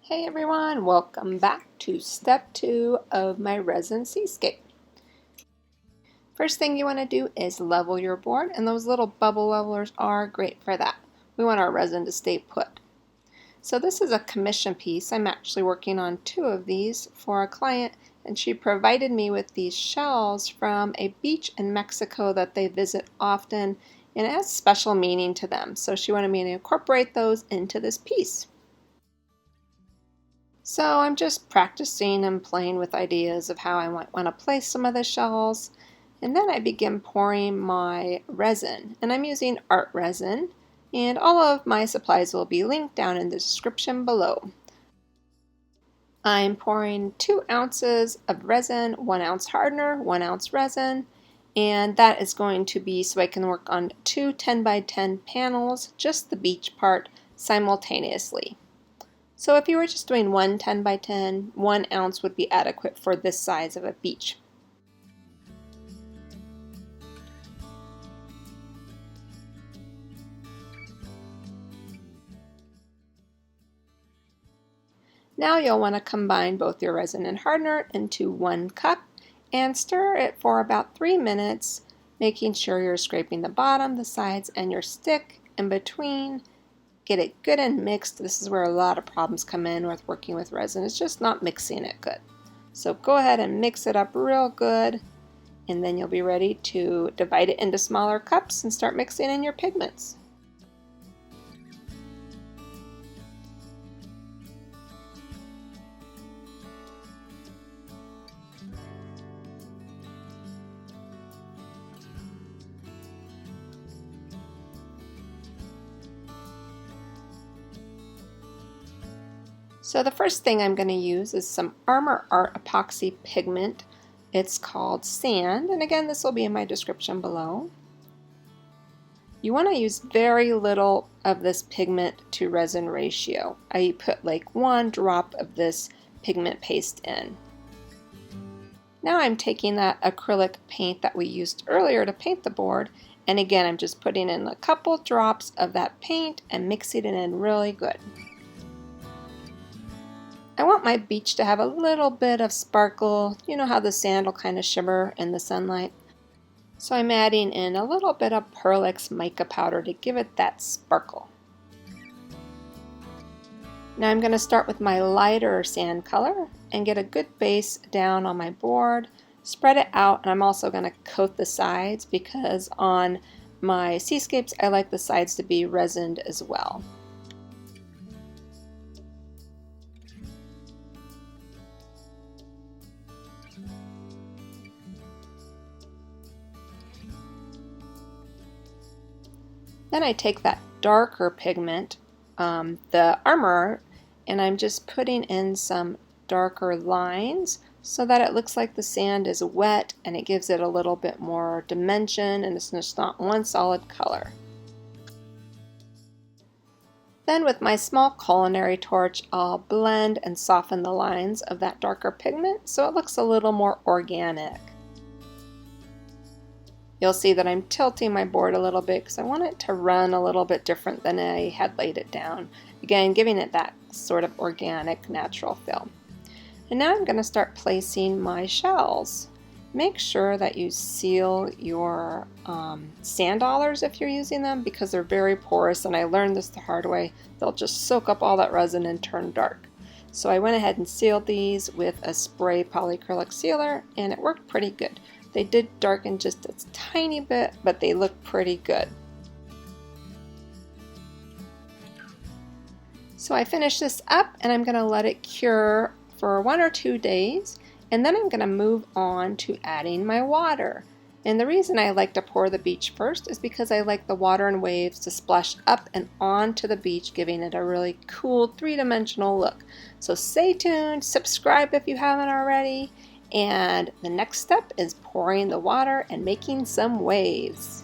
Hey everyone, welcome back to step 2 of my Resin Seascape. First thing you want to do is level your board, and those little bubble levelers are great for that. We want our resin to stay put. So this is a commission piece. I'm actually working on 2 of these for a client, and she provided me with these shells from a beach in Mexico that they visit often, and it has special meaning to them. So she wanted me to incorporate those into this piece. So I'm just practicing and playing with ideas of how I might want to place some of the shells. And then I begin pouring my resin. And I'm using art resin. And all of my supplies will be linked down in the description below. I'm pouring 2 ounces of resin, 1 ounce hardener, 1 ounce resin. And that is going to be so I can work on 2 10x10 panels, just the beach part, simultaneously. So if you were just doing 1 10x10, 1 ounce would be adequate for this size of a beach. Now you'll want to combine both your resin and hardener into 1 cup and stir it for about 3 minutes, making sure you're scraping the bottom, the sides, and your stick in between. Get it good and mixed. This is where a lot of problems come in with working with resin. It's just not mixing it good. So go ahead and mix it up real good, and then you'll be ready to divide it into smaller cups and start mixing in your pigments. So the first thing I'm going to use is some Armor Art Epoxy pigment. It's called Sand, and again this will be in my description below. You want to use very little of this pigment to resin ratio. I put like 1 drop of this pigment paste in. Now I'm taking that acrylic paint that we used earlier to paint the board, and again I'm just putting in a couple drops of that paint and mixing it in really good. I want my beach to have a little bit of sparkle. You know how the sand will kind of shimmer in the sunlight? So I'm adding in a little bit of Pearlex mica powder to give it that sparkle. Now I'm going to start with my lighter sand color and get a good base down on my board, spread it out, and I'm also going to coat the sides because on my seascapes I like the sides to be resined as well. Then I take that darker pigment, the Armor, and I'm just putting in some darker lines so that it looks like the sand is wet and it gives it a little bit more dimension and it's just not one solid color. Then with my small culinary torch, I'll blend and soften the lines of that darker pigment so it looks a little more organic. You'll see that I'm tilting my board a little bit because I want it to run a little bit different than I had laid it down. Again, giving it that sort of organic, natural feel. And now I'm going to start placing my shells. Make sure that you seal your sand dollars if you're using them because they're very porous, and I learned this the hard way. They'll just soak up all that resin and turn dark. So I went ahead and sealed these with a spray polyacrylic sealer, and it worked pretty good. They did darken just a tiny bit, but they look pretty good. So I finished this up and I'm going to let it cure for 1 or 2 days, and then I'm going to move on to adding my water. And the reason I like to pour the beach first is because I like the water and waves to splash up and onto the beach, giving it a really cool 3-dimensional look. So stay tuned, subscribe if you haven't already. And the next step is pouring the water and making some waves.